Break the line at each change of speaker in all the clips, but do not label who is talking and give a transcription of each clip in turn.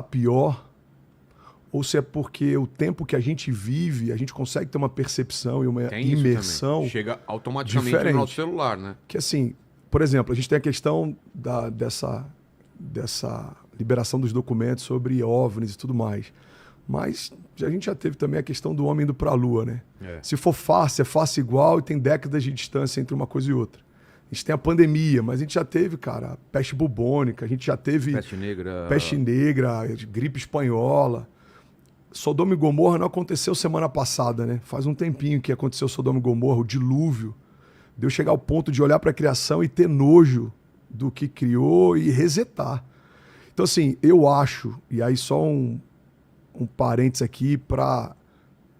tá pior ou se é porque o tempo que a gente vive, a gente consegue ter uma percepção e uma imersão
chega automaticamente
diferente.
no nosso celular, né?
Que assim, por exemplo, a gente tem a questão dessa liberação dos documentos sobre OVNIs e tudo mais. Mas a gente já teve também a questão do homem indo para a Lua, né? Se for fácil, é fácil igual e tem décadas de distância entre uma coisa e outra. A gente tem a pandemia, mas a gente já teve, cara, peste bubônica, a gente já teve peste negra, gripe espanhola. Sodoma e Gomorra não aconteceu semana passada, né? Faz um tempinho que aconteceu Sodoma e Gomorra, o dilúvio. Deu chegar ao ponto de olhar para a criação e ter nojo do que criou e resetar. Então, assim, eu acho, e aí só um parênteses aqui para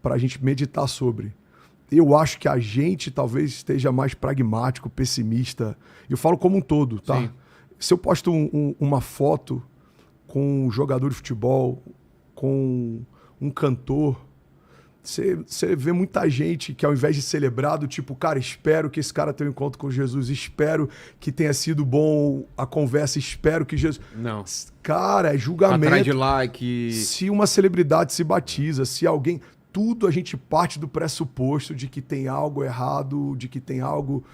a gente meditar sobre. Eu acho que a gente talvez esteja mais pragmático, pessimista. Eu falo como um todo, tá? Sim. Se eu posto uma foto com um jogador de futebol, com um cantor, você vê muita gente que ao invés de celebrar, do tipo, cara, espero que esse cara tenha um encontro com Jesus, espero que tenha sido bom a conversa, espero que Jesus...
Não.
Cara, é julgamento.
Atrás de like.
Se uma celebridade se batiza, se alguém... Tudo a gente parte do pressuposto de que tem algo errado, de que tem algo...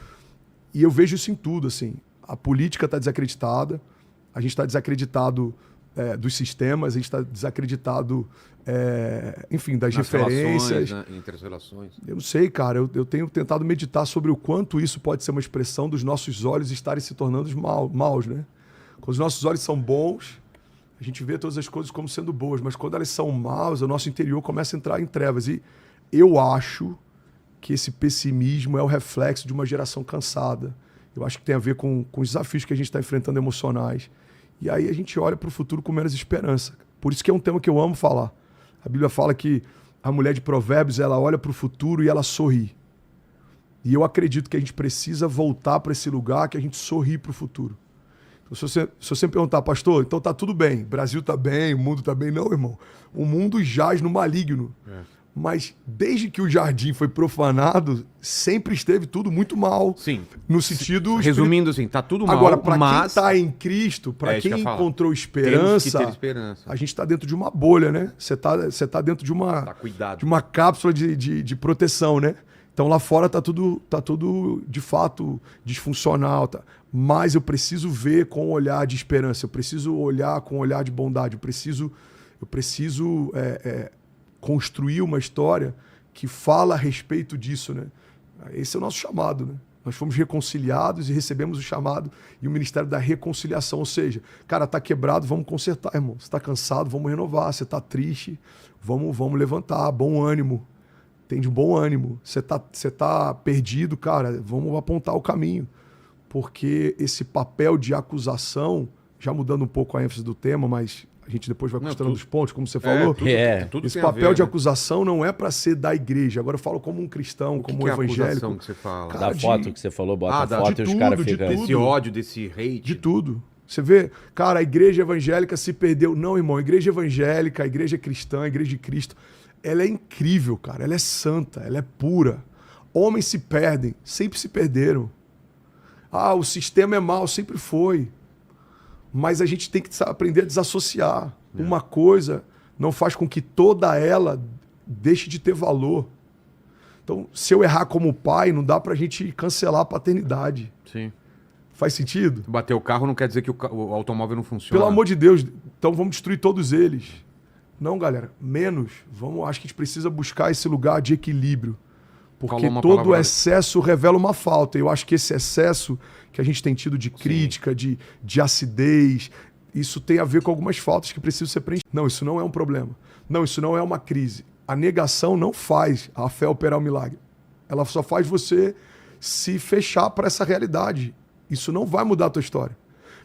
E eu vejo isso em tudo, assim. A política está desacreditada, a gente está desacreditado dos sistemas, a gente está desacreditado, enfim, das referências.
Entre as relações.
Eu não sei, cara. Eu tenho tentado meditar sobre o quanto isso pode ser uma expressão dos nossos olhos estarem se tornando maus, né? Quando os nossos olhos são bons, a gente vê todas as coisas como sendo boas, mas quando elas são maus, o nosso interior começa a entrar em trevas. E eu acho que esse pessimismo é o reflexo de uma geração cansada. Eu acho que tem a ver com os desafios que a gente está enfrentando emocionais. E aí a gente olha para o futuro com menos esperança. Por isso que é um tema que eu amo falar. A Bíblia fala que a mulher de Provérbios, ela olha para o futuro e ela sorri. E eu acredito que a gente precisa voltar para esse lugar que a gente sorri para o futuro. Então, se você me perguntar, pastor, então tá tudo bem, o Brasil tá bem, o mundo tá bem. Não, irmão. O mundo jaz no maligno. Mas desde que o jardim foi profanado, sempre esteve tudo muito mal.
Sim.
No sentido...
Resumindo, assim, tá tudo mal,
agora, para quem tá em Cristo, para quem encontrou esperança, a gente tá dentro de uma bolha, né? Você tá dentro de uma cápsula de proteção, né? Então lá fora tá tudo de fato disfuncional, tá? Mas eu preciso ver com um olhar de esperança, eu preciso olhar com um olhar de bondade, eu preciso construir uma história que fala a respeito disso, né? Esse é o nosso chamado, né? Nós fomos reconciliados e recebemos o chamado e o ministério da reconciliação, ou seja, cara, tá quebrado, vamos consertar, irmão. Você tá cansado, vamos renovar. Você tá triste, vamos levantar, bom ânimo. Tem de bom ânimo. Você tá perdido, cara, vamos apontar o caminho. Porque esse papel de acusação, já mudando um pouco a ênfase do tema, mas a gente depois vai costurando os pontos, como você falou.
Tudo
esse papel de acusação não é para ser da igreja. Agora eu falo como um cristão, como um evangélico.
Que você fala?
Cara, da foto que você falou, bota a foto e os caras ficam...
Desse ódio, desse hate.
De tudo. Você vê, cara, a igreja evangélica se perdeu. Não, irmão, a igreja evangélica, a igreja cristã, a igreja de Cristo, ela é incrível, cara. Ela é santa, ela é pura. Homens se perdem, sempre se perderam. O sistema é mau, sempre foi. Mas a gente tem que aprender a desassociar. Uma coisa não faz com que toda ela deixe de ter valor. Então, se eu errar como pai, não dá pra gente cancelar a paternidade.
Sim.
Faz sentido?
Bater o carro não quer dizer que o automóvel não funciona.
Pelo amor de Deus, então vamos destruir todos eles. Não, galera, menos. Acho que a gente precisa buscar esse lugar de equilíbrio. Porque todo excesso revela uma falta. Eu acho que esse excesso que a gente tem tido de crítica, de acidez, isso tem a ver com algumas faltas que precisam ser preenchidas. Não, isso não é um problema. Não, isso não é uma crise. A negação não faz a fé operar o milagre. Ela só faz você se fechar para essa realidade. Isso não vai mudar a tua história.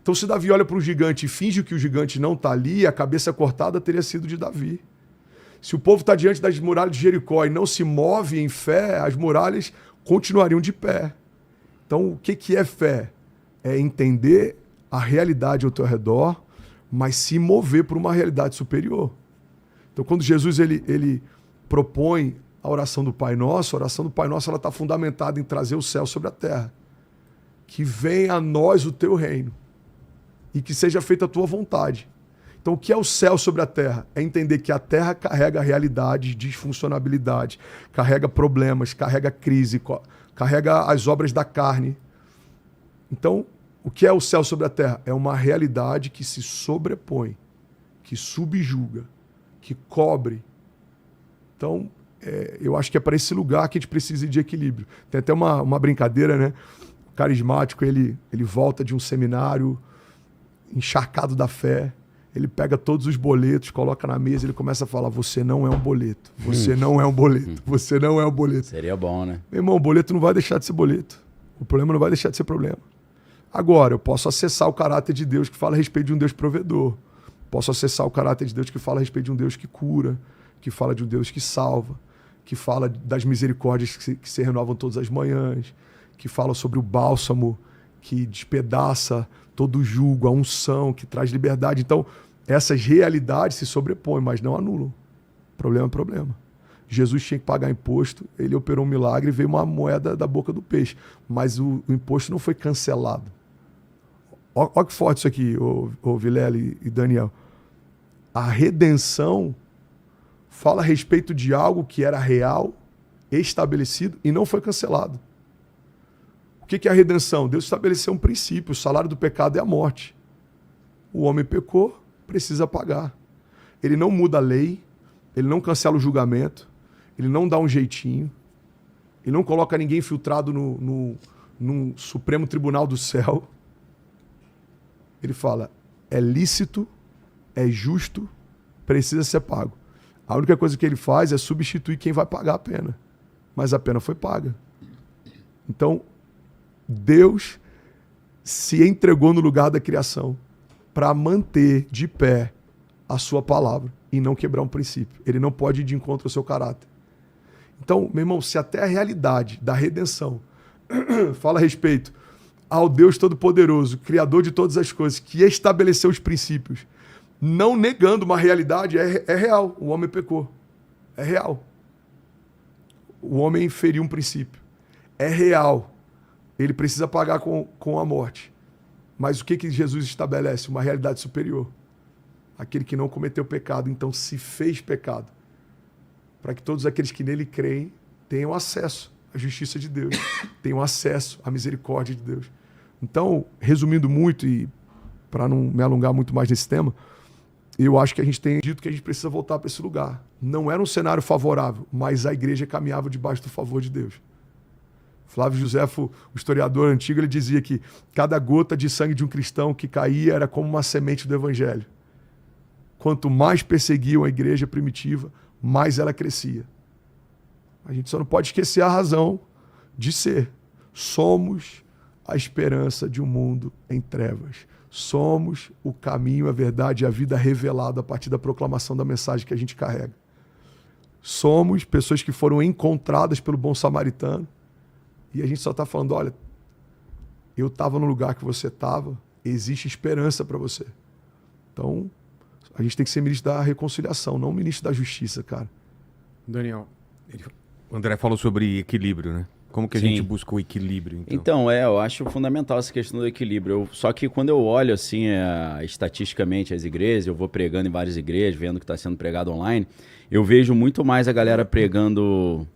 Então, se Davi olha para o gigante e finge que o gigante não está ali, a cabeça cortada teria sido de Davi. Se o povo está diante das muralhas de Jericó e não se move em fé, as muralhas continuariam de pé. Então, o que é fé? É entender a realidade ao teu redor, mas se mover para uma realidade superior. Então, quando Jesus ele propõe a oração do Pai Nosso, a oração do Pai Nosso está fundamentada em trazer o céu sobre a terra. Que venha a nós o teu reino e que seja feita a tua vontade. Então, o que é o céu sobre a terra? É entender que a terra carrega realidades, disfuncionalidade, carrega problemas, carrega crise, carrega as obras da carne. Então, o que é o céu sobre a terra? É uma realidade que se sobrepõe, que subjuga, que cobre. Então, eu acho que é para esse lugar que a gente precisa de equilíbrio. Tem até uma brincadeira, né? O carismático, ele volta de um seminário encharcado da fé, ele pega todos os boletos, coloca na mesa, ele começa a falar: você não é um boleto, você não é um boleto, você não é um boleto.
Seria bom, né?
Meu irmão, o boleto não vai deixar de ser boleto. O problema não vai deixar de ser problema. Agora, eu posso acessar o caráter de Deus que fala a respeito de um Deus provedor. Posso acessar o caráter de Deus que fala a respeito de um Deus que cura, que fala de um Deus que salva, que fala das misericórdias que se renovam todas as manhãs, que fala sobre o bálsamo que despedaça todo o jugo, a unção que traz liberdade. Então, essas realidades se sobrepõem, mas não anulam. Problema é problema. Jesus tinha que pagar imposto, ele operou um milagre e veio uma moeda da boca do peixe. Mas o imposto não foi cancelado. Olha que forte isso aqui, ô Vilela e Daniel. A redenção fala a respeito de algo que era real, estabelecido e não foi cancelado. O que é a redenção? Deus estabeleceu um princípio: o salário do pecado é a morte. O homem pecou, precisa pagar. Ele não muda a lei, ele não cancela o julgamento, ele não dá um jeitinho, ele não coloca ninguém infiltrado no Supremo Tribunal do Céu. Ele fala: é lícito, é justo, precisa ser pago. A única coisa que ele faz é substituir quem vai pagar a pena. Mas a pena foi paga. Então, Deus se entregou no lugar da criação para manter de pé a sua palavra e não quebrar um princípio. Ele não pode ir de encontro ao seu caráter. Então, meu irmão, se até a realidade da redenção fala a respeito ao Deus Todo-Poderoso, Criador de todas as coisas, que estabeleceu os princípios, não negando uma realidade, é real. O homem pecou. É real. O homem feriu um princípio. É real. Ele precisa pagar com a morte. Mas o que Jesus estabelece? Uma realidade superior. Aquele que não cometeu pecado, então se fez pecado. Para que todos aqueles que nele creem tenham acesso à justiça de Deus, tenham acesso à misericórdia de Deus. Então, resumindo muito, e para não me alongar muito mais nesse tema, eu acho que a gente tem dito que a gente precisa voltar para esse lugar. Não era um cenário favorável, mas a igreja caminhava debaixo do favor de Deus. Flávio Josefo, o historiador antigo, ele dizia que cada gota de sangue de um cristão que caía era como uma semente do evangelho. Quanto mais perseguiam a igreja primitiva, mais ela crescia. A gente só não pode esquecer a razão de ser. Somos a esperança de um mundo em trevas. Somos o caminho, a verdade e a vida revelada a partir da proclamação da mensagem que a gente carrega. Somos pessoas que foram encontradas pelo bom samaritano. E a gente só está falando: olha, eu estava no lugar que você estava, existe esperança para você. Então, a gente tem que ser ministro da reconciliação, não ministro da justiça, cara.
Daniel, o André falou sobre equilíbrio, né? Como que a gente busca o equilíbrio?
Então, eu acho fundamental essa questão do equilíbrio. Só que quando eu olho, assim, estatisticamente as igrejas, eu vou pregando em várias igrejas, vendo o que está sendo pregado online, eu vejo muito mais a galera pregando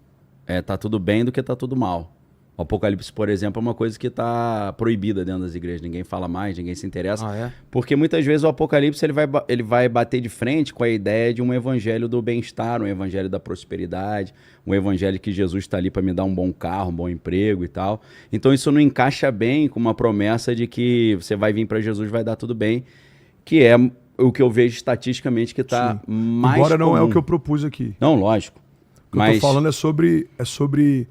tá tudo bem do que tá tudo mal. O Apocalipse, por exemplo, é uma coisa que está proibida dentro das igrejas. Ninguém fala mais, ninguém se interessa. Porque muitas vezes o Apocalipse ele vai bater de frente com a ideia de um evangelho do bem-estar, um evangelho da prosperidade, um evangelho que Jesus está ali para me dar um bom carro, um bom emprego e tal. Então isso não encaixa bem com uma promessa de que você vai vir para Jesus, vai dar tudo bem, que é o que eu vejo estatisticamente que está mais
Embora não
comum.
É o que eu propus aqui.
Não, lógico.
O que eu estou falando é sobre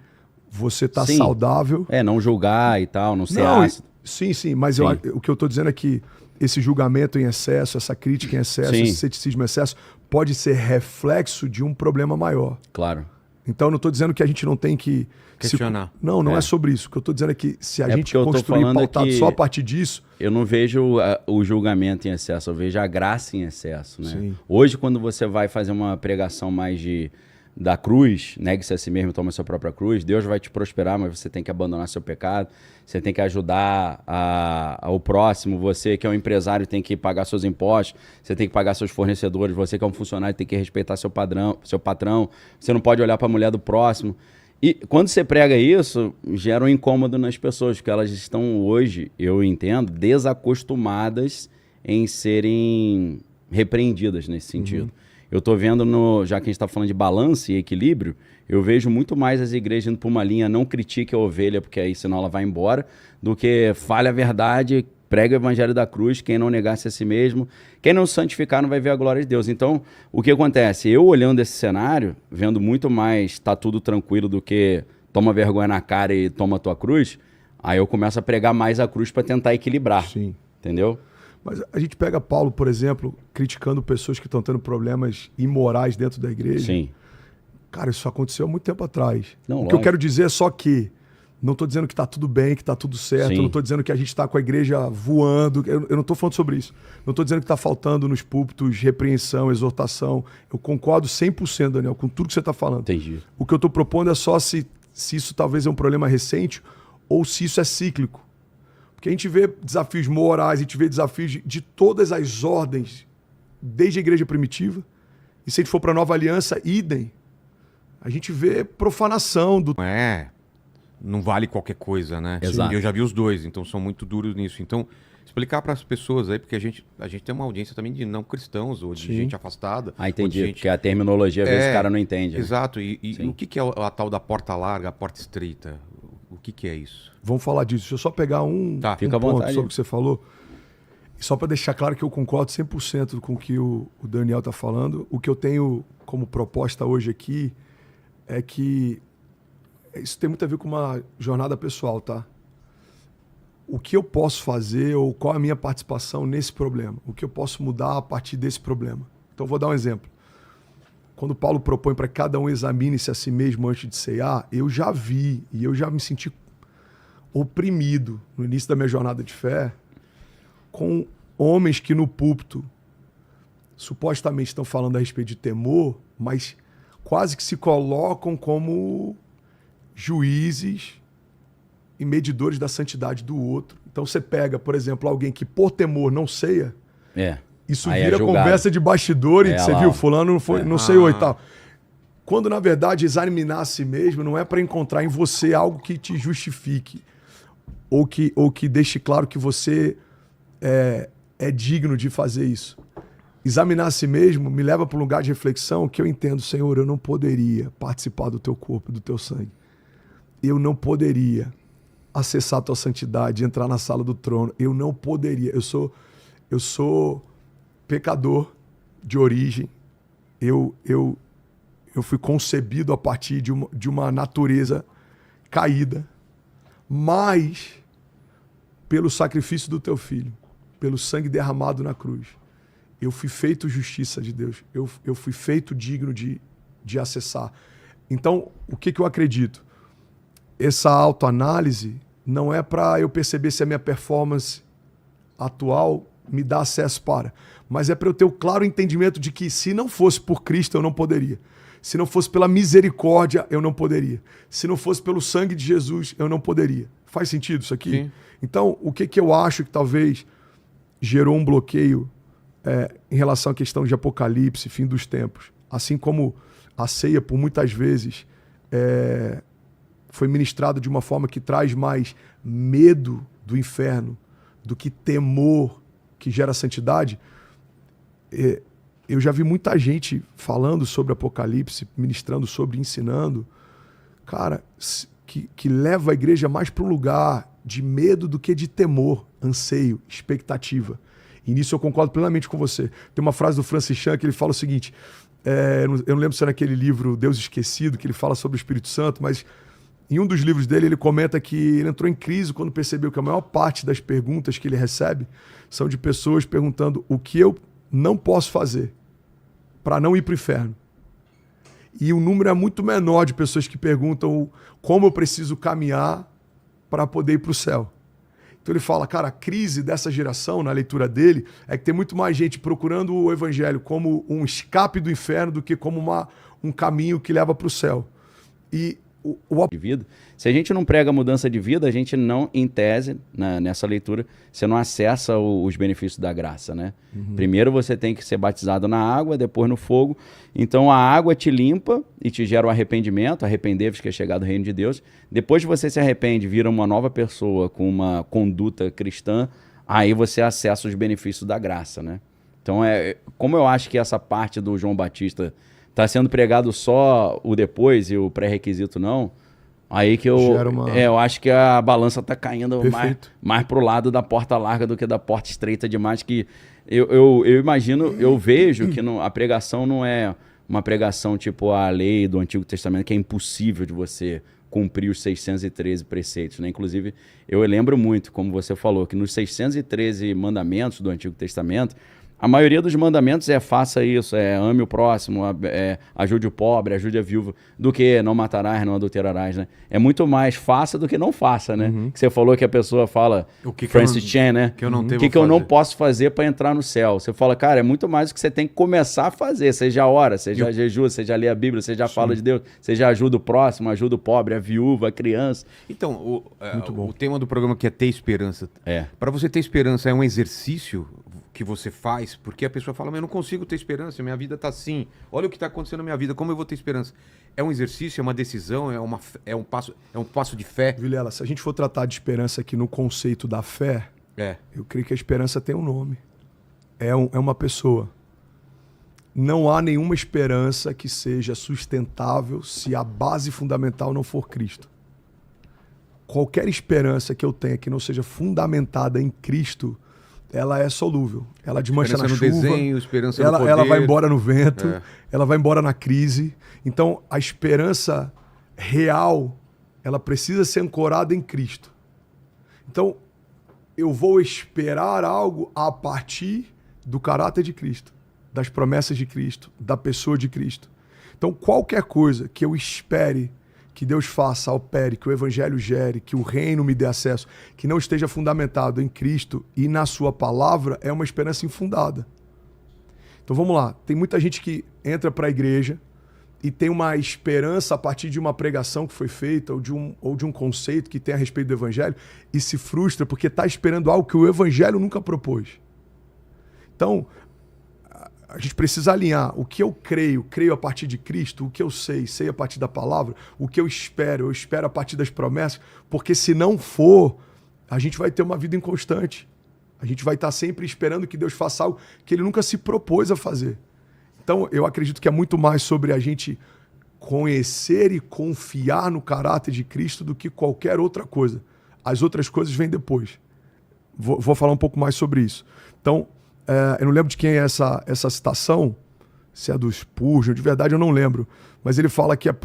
você tá saudável.
Não julgar e tal, não ser ácido.
Sim, mas o que eu estou dizendo é que esse julgamento em excesso, essa crítica em excesso, esse ceticismo em excesso, pode ser reflexo de um problema maior.
Claro.
Então, eu não estou dizendo que a gente não tem que
questionar.
Não é sobre isso. O que eu estou dizendo é que se a gente construir pautado só a partir disso...
Eu não vejo o julgamento em excesso, eu vejo a graça em excesso. Né?
Sim.
Hoje, quando você vai fazer uma pregação mais de da cruz, negue-se a si mesmo, toma a sua própria cruz, Deus vai te prosperar, mas você tem que abandonar seu pecado, você tem que ajudar ao próximo, você que é um empresário tem que pagar seus impostos, você tem que pagar seus fornecedores, você que é um funcionário tem que respeitar seu patrão, você não pode olhar para a mulher do próximo. E quando você prega isso, gera um incômodo nas pessoas, porque elas estão hoje, eu entendo, desacostumadas em serem repreendidas nesse sentido. Eu tô vendo, já que a gente está falando de balanço e equilíbrio, eu vejo muito mais as igrejas indo para uma linha não critique a ovelha, porque aí senão ela vai embora, do que fale a verdade, pregue o evangelho da cruz, quem não negasse a si mesmo, quem não santificar não vai ver a glória de Deus. Então, o que acontece? Eu olhando esse cenário, vendo muito mais tá tudo tranquilo do que toma vergonha na cara e toma a tua cruz, aí eu começo a pregar mais a cruz para tentar equilibrar.
Sim.
Entendeu?
Mas a gente pega Paulo, por exemplo, criticando pessoas que estão tendo problemas imorais dentro da igreja.
Sim.
Cara, isso aconteceu há muito tempo atrás.
Não,
o que
lógico.
eu quero dizer é só que não estou dizendo que está tudo bem, que está tudo certo.
Sim.
Não estou dizendo que a gente está com a igreja voando. Eu não estou falando sobre isso. Não estou dizendo que está faltando nos púlpitos repreensão, exortação. Eu concordo 100%, Daniel, com tudo que você está falando.
Entendi.
O que eu estou propondo é só se isso talvez é um problema recente ou se isso é cíclico. Porque a gente vê desafios morais, a gente vê desafios de todas as ordens, desde a igreja primitiva. E se a gente for para a nova aliança, idem. A gente vê profanação do...
Não vale qualquer coisa, né?
Exato.
Eu já vi os dois, então são muito duros nisso. Então, explicar para as pessoas aí, porque a gente tem uma audiência também de não cristãos ou de gente afastada.
Ah, entendi.
Gente...
Porque a terminologia, às vezes, o cara não entende. Né?
Exato. E o que é a tal da porta larga, a porta estreita? O que é isso?
Vamos falar disso. Deixa eu só pegar um
Fica à
ponto
vontade.
sobre o que você falou. E só para deixar claro que eu concordo 100% com o que o Daniel está falando. O que eu tenho como proposta hoje aqui é que isso tem muito a ver com uma jornada pessoal, tá? O que eu posso fazer ou qual a minha participação nesse problema? O que eu posso mudar a partir desse problema? Então, vou dar um exemplo. Quando Paulo propõe para que cada um examine-se a si mesmo antes de ceiar, eu já vi e eu já me senti oprimido no início da minha jornada de fé com homens que no púlpito supostamente estão falando a respeito de temor, mas quase que se colocam como juízes e medidores da santidade do outro. Então você pega, por exemplo, alguém que por temor não ceia, isso
aí
vira conversa de bastidor, e você viu, fulano não ceiou e tal. Quando, na verdade, examinar a si mesmo não é para encontrar em você algo que te justifique ou que deixe claro que você é digno de fazer isso. Examinar a si mesmo me leva para um lugar de reflexão que eu entendo, Senhor, eu não poderia participar do teu corpo, do teu sangue. Eu não poderia acessar a tua santidade, entrar na sala do trono. Eu não poderia. Eu sou pecador de origem. Eu fui concebido a partir de uma natureza caída. Mas, pelo sacrifício do teu filho, pelo sangue derramado na cruz, eu fui feito justiça de Deus. Eu fui feito digno de acessar. Então, o que eu acredito? Essa autoanálise não é para eu perceber se a minha performance atual me dá acesso para, mas é para eu ter o claro entendimento de que se não fosse por Cristo eu não poderia. Se não fosse pela misericórdia eu não poderia. Se não fosse pelo sangue de Jesus eu não poderia. Faz sentido isso aqui?
Sim.
Então, o que eu acho que talvez gerou um bloqueio em relação à questão de Apocalipse, fim dos tempos, assim como a ceia por muitas vezes foi ministrado de uma forma que traz mais medo do inferno do que temor que gera santidade. Eu já vi muita gente falando sobre Apocalipse, ministrando sobre, ensinando, cara, que leva a igreja mais para um lugar de medo do que de temor, anseio, expectativa. E nisso eu concordo plenamente com você. Tem uma frase do Francis Chan que ele fala o seguinte, eu não lembro se é naquele livro Deus Esquecido, que ele fala sobre o Espírito Santo, mas em um dos livros dele, ele comenta que ele entrou em crise quando percebeu que a maior parte das perguntas que ele recebe são de pessoas perguntando o que eu não posso fazer para não ir para o inferno. E o número é muito menor de pessoas que perguntam como eu preciso caminhar para poder ir para o céu. Então ele fala, cara, a crise dessa geração, na leitura dele, é que tem muito mais gente procurando o evangelho como um escape do inferno do que como um caminho que leva para o céu. E
de vida. Se a gente não prega mudança de vida, a gente não, em tese, nessa leitura, você não acessa os benefícios da graça, né? Primeiro você tem que ser batizado na água, depois no fogo. Então a água te limpa e te gera o arrependimento, arrepender-vos que é chegado o reino de Deus. Depois você se arrepende, vira uma nova pessoa com uma conduta cristã, aí você acessa os benefícios da graça, né? Então, como eu acho que essa parte do João Batista está sendo pregado só o depois e o pré-requisito não, aí que eu acho que a balança está caindo mais pro lado da porta larga do que da porta estreita demais, que eu imagino, eu vejo que a pregação não é uma pregação tipo a lei do Antigo Testamento, que é impossível de você cumprir os 613 preceitos, né? Inclusive, eu lembro muito, como você falou, que nos 613 mandamentos do Antigo Testamento, a maioria dos mandamentos faça isso, ame o próximo, ajude o pobre, ajude a viúva, do que não matarás, não adulterarás, né? É muito mais faça do que não faça, né? Que você falou que a pessoa fala, Francis Chan, né? O que eu não posso fazer para entrar no céu? Você fala, cara, é muito mais o que você tem que começar a fazer, seja ora, seja jejua, seja lê a Bíblia, seja fala de Deus, seja ajuda o próximo, ajuda o pobre, a viúva, a criança.
Então, o tema do programa que é ter esperança. Para você ter esperança é um exercício que você faz, porque a pessoa fala, mas eu não consigo ter esperança, minha vida está assim, olha o que está acontecendo na minha vida, como eu vou ter esperança? É um exercício, é uma decisão, é um passo de fé?
Vilela, se a gente for tratar de esperança aqui no conceito da fé, eu creio que a esperança tem um nome, é uma pessoa. Não há nenhuma esperança que seja sustentável se a base fundamental não for Cristo. Qualquer esperança que eu tenha que não seja fundamentada em Cristo, ela é solúvel, ela desmancha na chuva,
desenho, esperança no poder.
Ela vai embora no vento, ela vai embora na crise. Então, a esperança real, ela precisa ser ancorada em Cristo. Então, eu vou esperar algo a partir do caráter de Cristo, das promessas de Cristo, da pessoa de Cristo. Então, qualquer coisa que eu espere que Deus faça, opere, que o Evangelho gere, que o reino me dê acesso, que não esteja fundamentado em Cristo e na sua palavra, é uma esperança infundada. Então vamos lá, tem muita gente que entra para a igreja e tem uma esperança a partir de uma pregação que foi feita ou de um conceito que tem a respeito do Evangelho e se frustra porque está esperando algo que o Evangelho nunca propôs. Então, a gente precisa alinhar o que eu creio a partir de Cristo, o que eu sei a partir da palavra, o que eu espero a partir das promessas, porque se não for, a gente vai ter uma vida inconstante. A gente vai estar sempre esperando que Deus faça algo que Ele nunca se propôs a fazer. Então, eu acredito que é muito mais sobre a gente conhecer e confiar no caráter de Cristo do que qualquer outra coisa. As outras coisas vêm depois. Vou falar um pouco mais sobre isso. Então, eu não lembro de quem é essa citação, se é do Spurgeon, de verdade eu não lembro. Mas ele fala que a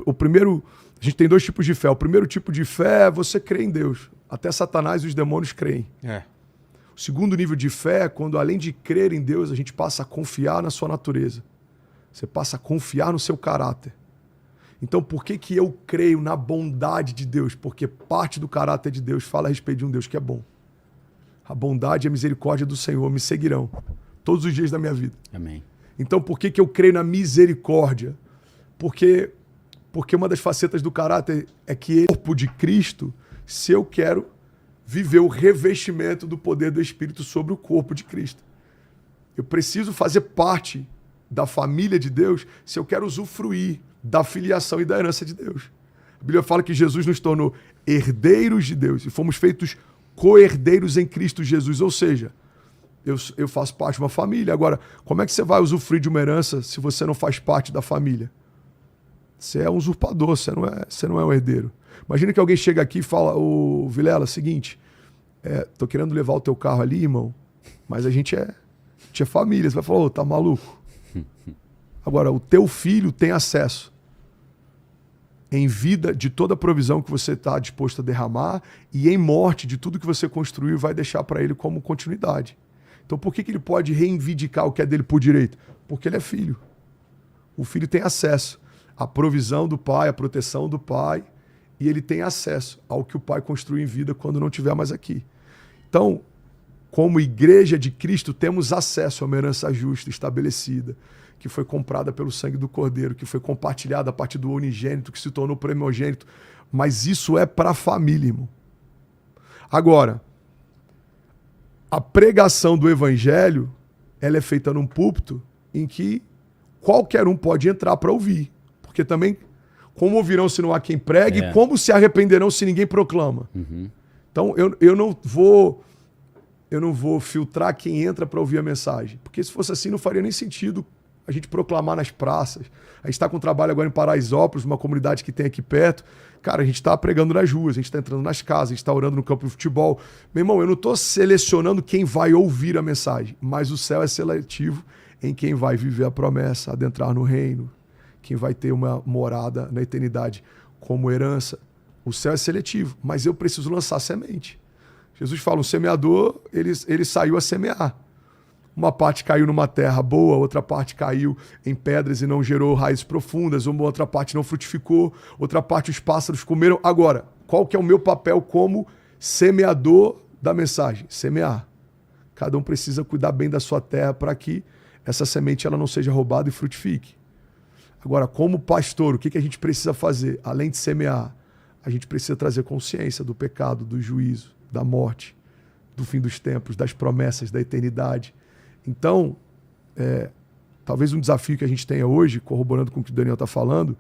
gente tem dois tipos de fé. O primeiro tipo de fé é você crer em Deus. Até Satanás e os demônios creem. O segundo nível de fé é quando, além de crer em Deus, a gente passa a confiar na sua natureza. Você passa a confiar no seu caráter. Então, por que eu creio na bondade de Deus? Porque parte do caráter de Deus fala a respeito de um Deus que é bom. A bondade e a misericórdia do Senhor me seguirão todos os dias da minha vida.
Amém.
Então, por que eu creio na misericórdia? Porque uma das facetas do caráter é que o corpo de Cristo, se eu quero viver o revestimento do poder do Espírito sobre o corpo de Cristo. Eu preciso fazer parte da família de Deus se eu quero usufruir da filiação e da herança de Deus. A Bíblia fala que Jesus nos tornou herdeiros de Deus e fomos feitos co-herdeiros em Cristo Jesus, ou seja, eu faço parte de uma família. Agora, como é que você vai usufruir de uma herança se você não faz parte da família? Você é um usurpador, você não é um herdeiro. Imagina que alguém chega aqui e fala, ô Vilela, seguinte, tô querendo levar o teu carro ali, irmão, mas a gente é família. Você vai falar, tá maluco? Agora, o teu filho tem acesso em vida de toda a provisão que você está disposto a derramar e em morte de tudo que você construiu vai deixar para ele como continuidade. Então por que ele pode reivindicar o que é dele por direito? Porque ele é filho. O filho tem acesso à provisão do pai, à proteção do pai, e ele tem acesso ao que o pai construiu em vida quando não estiver mais aqui. Então, como igreja de Cristo, temos acesso a uma herança justa, estabelecida, que foi comprada pelo sangue do Cordeiro, que foi compartilhada a partir do unigênito, que se tornou primogênito. Mas isso é para a família, irmão. Agora, a pregação do evangelho, ela é feita num púlpito em que qualquer um pode entrar para ouvir. Porque também, como ouvirão se não há quem pregue, como se arrependerão se ninguém proclama. Então, eu não vou filtrar quem entra para ouvir a mensagem. Porque se fosse assim, não faria nem sentido a gente proclamar nas praças. A gente está com trabalho agora em Paraisópolis, uma comunidade que tem aqui perto. Cara, a gente está pregando nas ruas, a gente está entrando nas casas, a gente está orando no campo de futebol. Meu irmão, eu não estou selecionando quem vai ouvir a mensagem, mas o céu é seletivo em quem vai viver a promessa, adentrar no reino, quem vai ter uma morada na eternidade como herança. O céu é seletivo, mas eu preciso lançar semente. Jesus fala, um semeador, ele saiu a semear. Uma parte caiu numa terra boa, outra parte caiu em pedras e não gerou raízes profundas, uma outra parte não frutificou, outra parte os pássaros comeram. Agora, qual que é o meu papel como semeador da mensagem? Semear. Cada um precisa cuidar bem da sua terra para que essa semente ela não seja roubada e frutifique. Agora, como pastor, o que a gente precisa fazer? Além de semear, a gente precisa trazer consciência do pecado, do juízo, da morte, do fim dos tempos, das promessas, da eternidade. Então, talvez um desafio que a gente tenha hoje, corroborando com o que o Daniel está falando,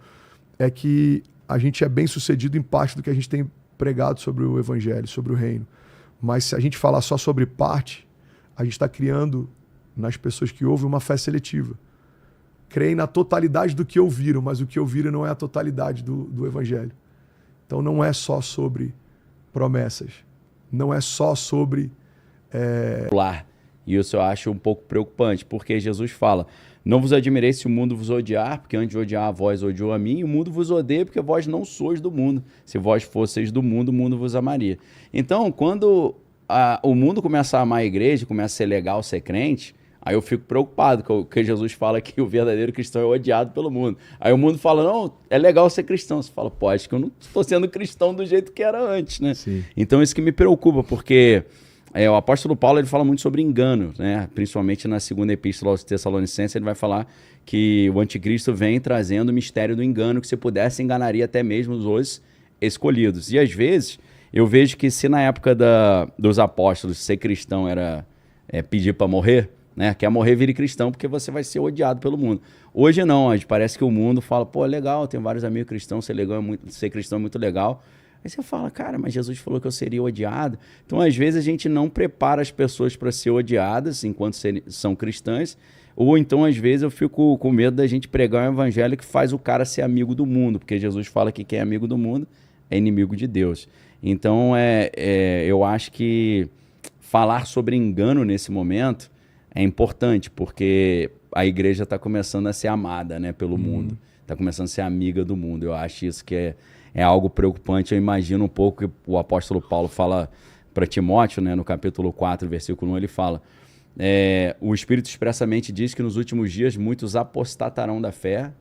é que a gente é bem sucedido em parte do que a gente tem pregado sobre o evangelho, sobre o reino. Mas se a gente falar só sobre parte, a gente está criando nas pessoas que ouvem uma fé seletiva. Creem na totalidade do que ouviram, mas o que ouviram não é a totalidade do evangelho. Então não é só sobre promessas, não é só sobre...
E isso eu acho um pouco preocupante, porque Jesus fala, não vos admireis se o mundo vos odiar, porque antes de odiar a vós, odiou a mim, e o mundo vos odeia, porque vós não sois do mundo. Se vós fosseis do mundo, o mundo vos amaria. Então, quando o mundo começa a amar a igreja, começa a ser legal ser crente, aí eu fico preocupado, porque Jesus fala que o verdadeiro cristão é odiado pelo mundo. Aí o mundo fala, não, é legal ser cristão. Você fala, pô, acho que eu não estou sendo cristão do jeito que era antes, né?
Sim.
Então isso que me preocupa, porque... o apóstolo Paulo ele fala muito sobre engano, né? Principalmente na segunda epístola aos Tessalonicenses, ele vai falar que o anticristo vem trazendo o mistério do engano, que se pudesse enganaria até mesmo os escolhidos. E às vezes eu vejo que se na época dos apóstolos ser cristão era pedir para morrer, né? Quer morrer, vire cristão, porque você vai ser odiado pelo mundo. Hoje não, parece que o mundo fala, pô, legal, tenho vários amigos cristãos, ser cristão é muito legal. Aí você fala, cara, mas Jesus falou que eu seria odiado. Então, às vezes, a gente não prepara as pessoas para ser odiadas enquanto são cristãs, ou então, às vezes, eu fico com medo da gente pregar um evangelho que faz o cara ser amigo do mundo, porque Jesus fala que quem é amigo do mundo é inimigo de Deus. Então, eu acho que falar sobre engano nesse momento é importante, porque a igreja está começando a ser amada, né, pelo mundo, está começando a ser amiga do mundo. Eu acho isso que é algo preocupante. Eu imagino um pouco que o apóstolo Paulo fala para Timóteo, né, no capítulo 4, versículo 1, ele fala, o Espírito expressamente diz que nos últimos dias muitos apostatarão da fé,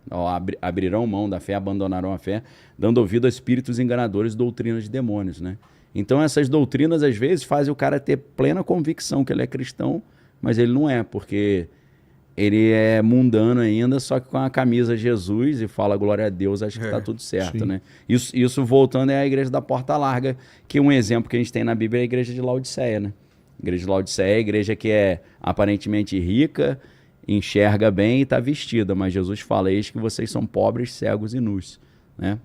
abrirão mão da fé, abandonarão a fé, dando ouvido a espíritos enganadores e doutrinas de demônios, né? Então essas doutrinas às vezes fazem o cara ter plena convicção que ele é cristão, mas ele não é, porque ele é mundano ainda, só que com a camisa Jesus e fala glória a Deus, acho que está tudo certo, né? Isso voltando é a igreja da porta larga, que um exemplo que a gente tem na Bíblia é a igreja de Laodiceia, né? A igreja de Laodiceia é a igreja que é aparentemente rica, enxerga bem e está vestida, mas Jesus fala, eis que vocês são pobres, cegos e nus, né?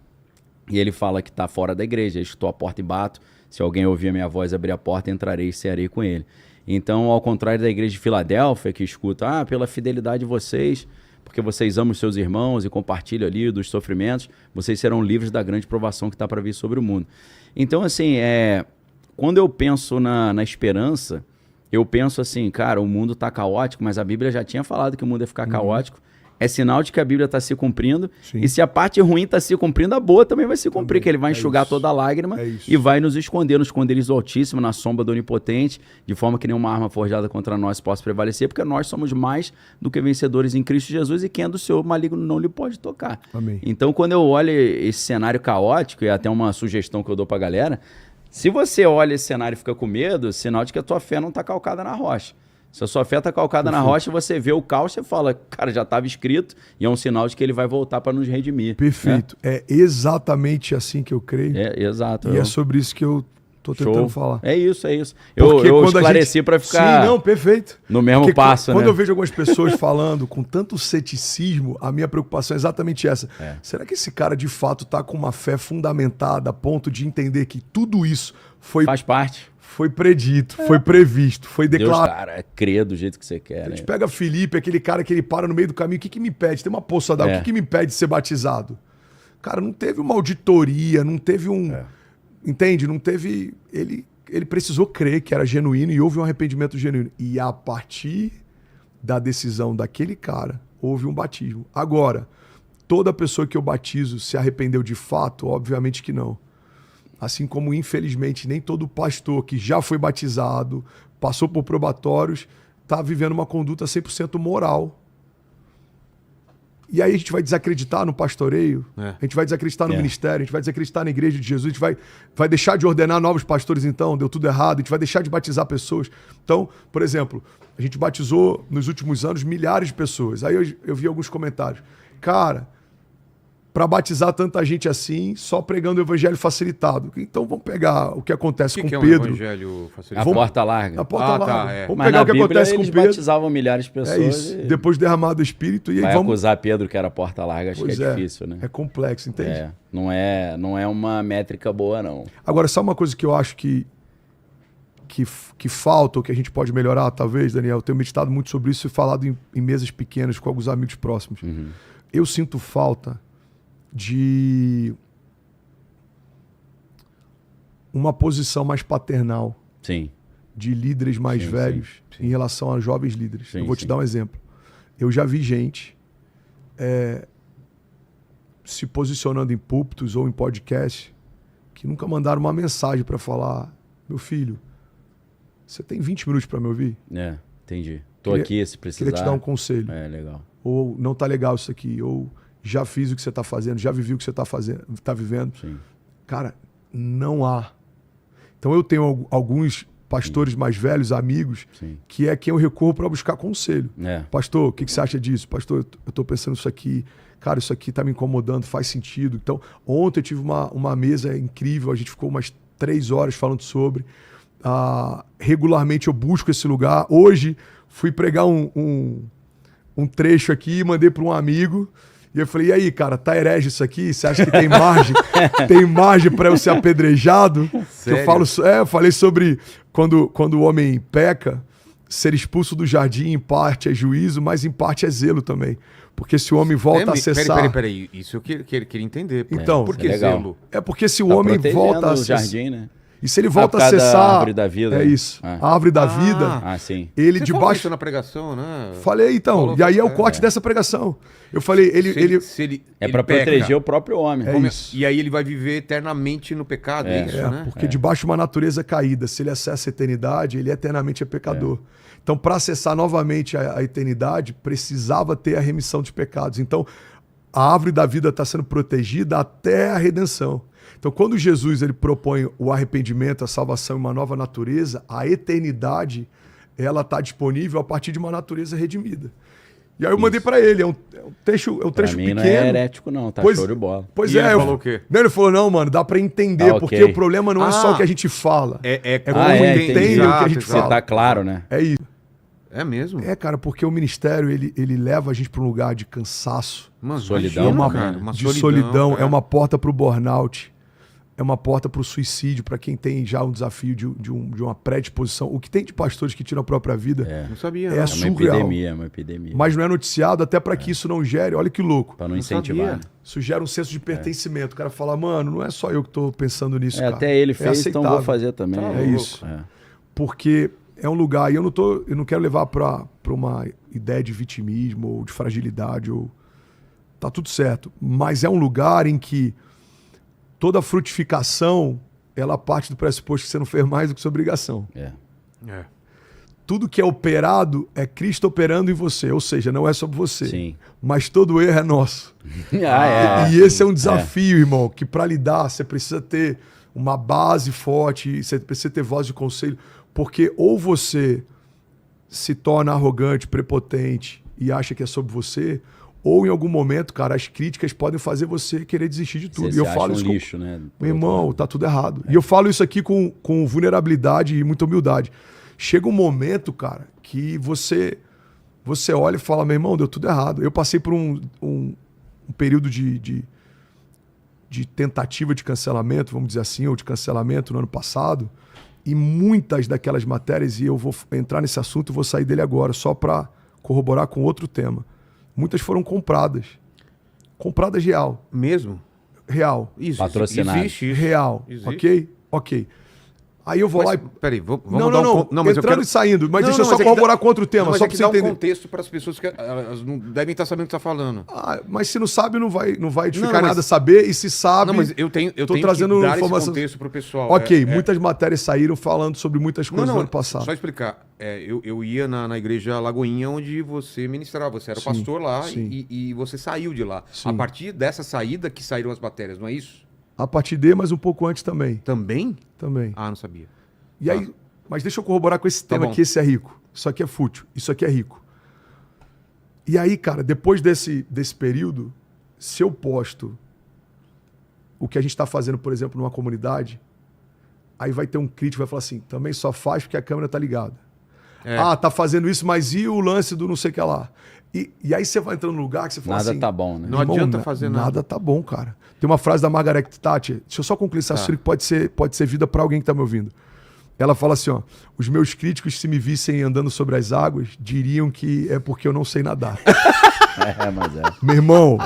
E ele fala que está fora da igreja, estou à porta e bato, se alguém ouvir a minha voz, abrir a porta, entrarei e cearei com ele. Então, ao contrário da igreja de Filadélfia, que escuta, pela fidelidade de vocês, porque vocês amam os seus irmãos e compartilham ali dos sofrimentos, vocês serão livres da grande provação que está para vir sobre o mundo. Então, assim, quando eu penso na esperança, eu penso assim, cara, o mundo está caótico, mas a Bíblia já tinha falado que o mundo ia ficar caótico. É sinal de que a Bíblia está se cumprindo. Sim. E se a parte ruim está se cumprindo, a boa também vai se cumprir, que ele vai enxugar toda a lágrima e vai nos esconder no esconderijo do Altíssimo, na sombra do Onipotente, de forma que nenhuma arma forjada contra nós possa prevalecer, porque nós somos mais do que vencedores em Cristo Jesus e quem é do Senhor, maligno não lhe pode tocar.
Amém.
Então, quando eu olho esse cenário caótico, e até uma sugestão que eu dou para a galera, Se você olha esse cenário e fica com medo, sinal de que a tua fé não está calcada na rocha. Se a sua fé está calcada na rocha, você vê o caos e fala, cara, já estava escrito, e é um sinal de que ele vai voltar para nos redimir.
Perfeito. É exatamente assim que eu creio.
Exato.
E é sobre isso que eu tô tentando falar.
É isso. Eu esclareci para ficar
Sim, não, perfeito.
no mesmo
Porque
passo,
quando
né?
eu vejo algumas pessoas falando com tanto ceticismo, a minha preocupação é exatamente essa. Será que esse cara de fato tá com uma fé fundamentada a ponto de entender que tudo isso
faz parte.
Foi predito, foi previsto, foi declarado.
Deus, cara, crê do jeito que você quer.
A gente pega Felipe, aquele cara que ele para no meio do caminho, o que me pede? Tem uma poça d'água, o que me pede de ser batizado? Cara, não teve uma auditoria, não teve um... Entende? Não teve... Ele precisou crer que era genuíno e houve um arrependimento genuíno. E a partir da decisão daquele cara, houve um batismo. Agora, toda pessoa que eu batizo se arrependeu de fato? Obviamente que não. Assim como, infelizmente, nem todo pastor que já foi batizado, passou por probatórios, está vivendo uma conduta 100% moral. E aí a gente vai desacreditar no pastoreio, a gente vai desacreditar no ministério, a gente vai desacreditar na igreja de Jesus, a gente vai deixar de ordenar novos pastores então, deu tudo errado, a gente vai deixar de batizar pessoas. Então, por exemplo, a gente batizou nos últimos anos milhares de pessoas. Aí eu vi alguns comentários. Cara, para batizar tanta gente assim, só pregando o evangelho facilitado. Então vamos pegar o que acontece com Pedro.
É um evangelho facilitado?
A porta larga.
A porta larga.
Tá,
Vamos
Mas
pegar
na
o que
Bíblia,
acontece com
eles
Pedro.
batizavam milhares de pessoas.
É isso. Depois derramado o Espírito e aí
vai
vamos...
acusar Pedro que era porta larga, acho que é difícil, né?
É complexo, entende?
Não é uma métrica boa, não.
Agora, sabe uma coisa que eu acho que falta, ou que a gente pode melhorar, talvez, Daniel? Eu tenho meditado muito sobre isso e falado em mesas pequenas com alguns amigos próximos. Eu sinto falta de uma posição mais paternal.
Sim.
De líderes mais velhos em relação a jovens líderes. Eu vou te dar um exemplo. Eu já vi gente se posicionando em púlpitos ou em podcast que nunca mandaram uma mensagem para falar: meu filho, você tem 20 minutos para me ouvir?
Entendi. Tô aqui se precisar.
Queria te dar um conselho.
Legal.
Ou não tá legal isso aqui, ou já fiz o que você tá fazendo, já vivi o que você tá vivendo.
Sim.
Cara, não há. Então eu tenho alguns pastores mais velhos, amigos, que é quem eu recorro para buscar conselho. Pastor, o que você acha disso? Pastor, eu tô pensando isso aqui. Cara, isso aqui tá me incomodando, faz sentido. Então, ontem eu tive uma mesa incrível, a gente ficou umas 3 horas falando sobre. Regularmente eu busco esse lugar. Hoje fui pregar um trecho aqui e mandei para um amigo. E eu falei: e aí, cara, tá herege isso aqui? Você acha que tem margem? Tem margem para eu ser apedrejado?
Sério?
Eu falei sobre quando o homem peca, ser expulso do jardim em parte é juízo, mas em parte é zelo também. Porque se o homem volta a acessar...
Peraí. Isso eu queria entender.
Então,
por que zelo?
É porque se o homem volta a acessar...
o jardim, né?
E se ele volta a acessar...
A árvore da vida.
É isso. A árvore da vida.
Sim.
Ele
Você
debaixo...
falou isso na pregação, né?
Falei, então.
Falou,
e aí é o corte dessa pregação. Eu falei,
é para proteger o próprio homem.
Isso.
E aí ele vai viver eternamente no pecado, é isso, né?
Porque debaixo de uma natureza caída, se ele acessa a eternidade, ele eternamente é pecador. Então, para acessar novamente a eternidade, precisava ter a remissão de pecados. Então, a árvore da vida está sendo protegida até a redenção. Então, quando Jesus ele propõe o arrependimento, a salvação e uma nova natureza, a eternidade ela está disponível a partir de uma natureza redimida. E aí eu mandei para ele, é um trecho pequeno.
Não é herético não, tá show de bola.
Pois
e ele falou o quê?
Ele falou: não, mano, dá para entender, porque o problema não é só o que a gente fala. Como entende o que a gente fala.
Você tá claro, né?
É isso.
É mesmo?
Cara, porque o ministério, ele leva a gente para um lugar de cansaço.
Solidão,
solidão. É uma porta para o burnout. É uma porta para o suicídio, para quem tem já um desafio de uma predisposição. O que tem de pastores que tiram a própria vida
não sabia,
é surreal.
É uma epidemia.
Mas não é noticiado até para que isso não gere. Olha que louco.
Para não incentivar.
Isso gera um senso de pertencimento. O cara fala: mano, não é só eu que estou pensando nisso, cara.
Até ele fez, então vou fazer também.
Isso. Porque é um lugar, e eu não quero levar para uma ideia de vitimismo ou de fragilidade. Tá tudo certo. Mas é um lugar em que toda frutificação, ela parte do pressuposto que você não fez mais do que sua obrigação. Tudo que é operado é Cristo operando em você. Ou seja, não é sobre você.
Sim.
Mas todo erro é nosso. E esse é um desafio, irmão, que para lidar você precisa ter uma base forte, você precisa ter voz de conselho, porque ou você se torna arrogante, prepotente e acha que é sobre você, ou em algum momento, cara, as críticas podem fazer você querer desistir de tudo.
Você
e eu falo isso
lixo, né?
Meu irmão, tá tudo errado. E eu falo isso aqui com vulnerabilidade e muita humildade. Chega um momento, cara, que você olha e fala, meu irmão, deu tudo errado. Eu passei por um período de tentativa de cancelamento, vamos dizer assim, ou de cancelamento no ano passado, e muitas daquelas matérias, e eu vou entrar nesse assunto e vou sair dele agora, só para corroborar com outro tema. Muitas foram compradas. Compradas real.
Mesmo?
Real.
Patrocinado.
Existe isso.
Real.
Existe.
Ok? Ok. Aí eu vou lá e...
Peraí, vamos
Não,
dar
não.
Não, mas
entrando
eu quero...
e saindo. Mas
Não,
deixa eu
não,
só
mas é que
corroborar com outro tema,
Não, mas
só
é
pra
que
você
dá
entender.
um contexto para as pessoas que elas não devem estar sabendo o que está falando.
Mas se não sabe, não vai edificar
Não, mas-
nada saber. E se sabe...
Não, mas eu tenho
trazendo
que dar
informação...
esse contexto para o pessoal.
Ok, muitas matérias saíram falando sobre muitas coisas no ano
Só
passado.
explicar. Eu ia na igreja Lagoinha, onde você ministrava. Você era o
Sim,
pastor lá
sim.
e você saiu de lá.
Sim.
A partir dessa saída que saíram as matérias, não é isso?
A partir de, mas um pouco antes também.
Também?
Também.
Ah, não sabia.
E aí, mas deixa eu corroborar com esse tema
bom.
aqui, esse é rico. Isso aqui é fútil, isso aqui é rico. E aí, cara, depois desse período, se eu posto o que a gente está fazendo, por exemplo, numa comunidade, aí vai ter um crítico que vai falar assim, também só faz porque a câmera tá ligada. Ah, tá fazendo isso, mas e o lance do não sei o que lá? E aí você vai entrando num lugar que você fala
Nada
assim...
tá bom, né?
Não adianta fazer nada.
Nada tá bom, cara. Tem uma frase da Margaret Thatcher, deixa eu só concluir esse assunto que pode ser vida para alguém que tá me ouvindo. Ela fala assim, ó, os meus críticos, se me vissem andando sobre as águas, diriam que é porque eu não sei nadar.
Mas é.
Meu irmão,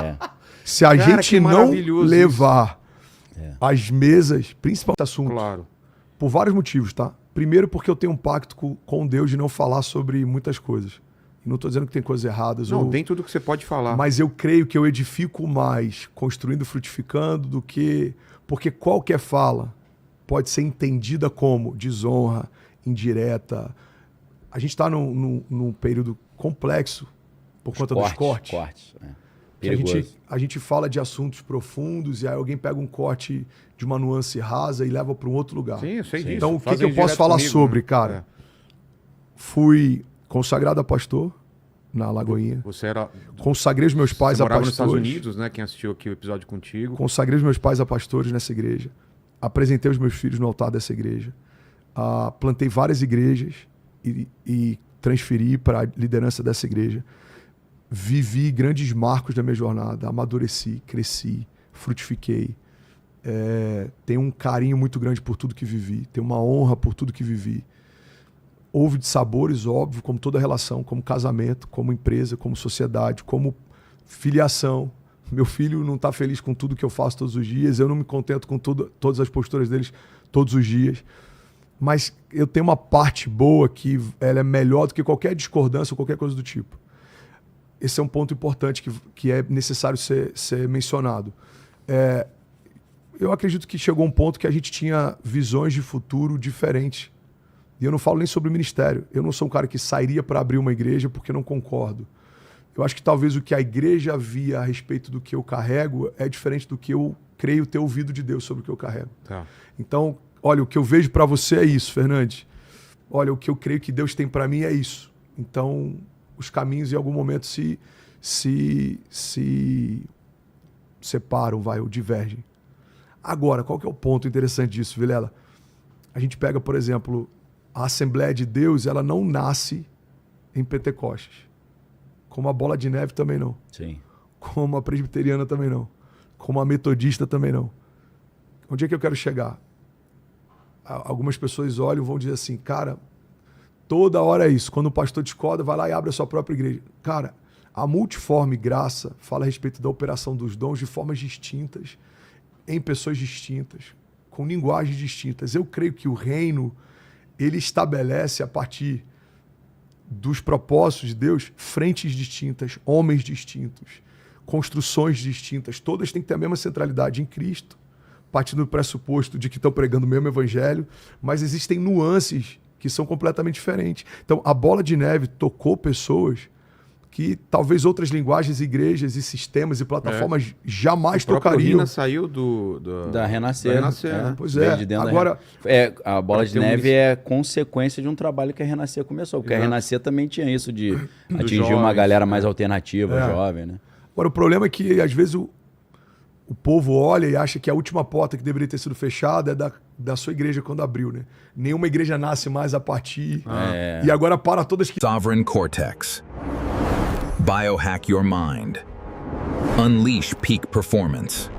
se a gente
que
não
maravilhoso
levar as mesas, principalmente assunto,
Claro.
por vários motivos, tá? Primeiro porque eu tenho um pacto com Deus de não falar sobre muitas coisas. E não estou dizendo que tem coisas erradas.
Não, tem tudo que você pode falar.
Mas eu creio que eu edifico mais construindo, frutificando, do que... Porque qualquer fala pode ser entendida como desonra, indireta. A gente está num período complexo por conta dos cortes.
Perigoso.
A gente fala de assuntos profundos e aí alguém pega um corte de uma nuance rasa e leva para um outro lugar.
Sim, eu sei disso.
Então, o que
Fazem
eu posso
direto
falar
comigo,
sobre,
né?
cara? Fui consagrado a pastor na Lagoinha.
Você era...
Consagrei os meus pais
Você
a
morava
pastores.
nos Estados Unidos, né? Quem assistiu aqui o episódio contigo.
Consagrei os meus pais a pastores nessa igreja. Apresentei os meus filhos no altar dessa igreja. Plantei várias igrejas e transferi para a liderança dessa igreja. Vivi grandes marcos da minha jornada. Amadureci, cresci, frutifiquei. Tenho um carinho muito grande por tudo que vivi. Tenho uma honra por tudo que vivi. Houve dissabores, óbvio, como toda relação, como casamento, como empresa, como sociedade, como filiação. Meu filho não está feliz com tudo que eu faço todos os dias, eu não me contento com todas as posturas deles todos os dias. Mas eu tenho uma parte boa que ela é melhor do que qualquer discordância ou qualquer coisa do tipo. Esse é um ponto importante que é necessário ser mencionado. Eu acredito que chegou um ponto que a gente tinha visões de futuro diferentes. E eu não falo nem sobre o ministério. Eu não sou um cara que sairia para abrir uma igreja porque não concordo. Eu acho que talvez o que a igreja via a respeito do que eu carrego é diferente do que eu creio ter ouvido de Deus sobre o que eu carrego.
Tá.
Então, olha, o que eu vejo para você é isso, Fernandes. Olha, o que eu creio que Deus tem para mim é isso. Então, os caminhos em algum momento se separam, ou divergem. Agora, qual que é o ponto interessante disso, Vilela? A gente pega, por exemplo, a Assembleia de Deus, ela não nasce em Pentecostes. Como a Bola de Neve também não.
Sim.
Como a Presbiteriana também não. Como a Metodista também não. Onde é que eu quero chegar? Algumas pessoas olham e vão dizer assim, cara, toda hora é isso. Quando o pastor discorda, vai lá e abre a sua própria igreja. Cara, a multiforme graça fala a respeito da operação dos dons de formas distintas, em pessoas distintas, com linguagens distintas. Eu creio que o reino, ele estabelece a partir dos propósitos de Deus, frentes distintas, homens distintos, construções distintas, todas têm que ter a mesma centralidade em Cristo, partindo do pressuposto de que estão pregando o mesmo evangelho, mas existem nuances que são completamente diferentes. Então, a Bola de Neve tocou pessoas que talvez outras linguagens, igrejas e sistemas e plataformas jamais tocariam.
Rina saiu
da Renascer.
Né?
Pois é. Agora,
a Bola de Neve é consequência de um trabalho que a Renascer começou, porque a Renascer também tinha isso de atingir jovens, uma galera mais alternativa, jovem, né?
Agora, o problema é que, às vezes, o povo olha e acha que a última porta que deveria ter sido fechada é da sua igreja quando abriu, né? Nenhuma igreja nasce mais a partir. E agora para todas que...
Sovereign Cortex. Biohack your mind. Unleash peak performance.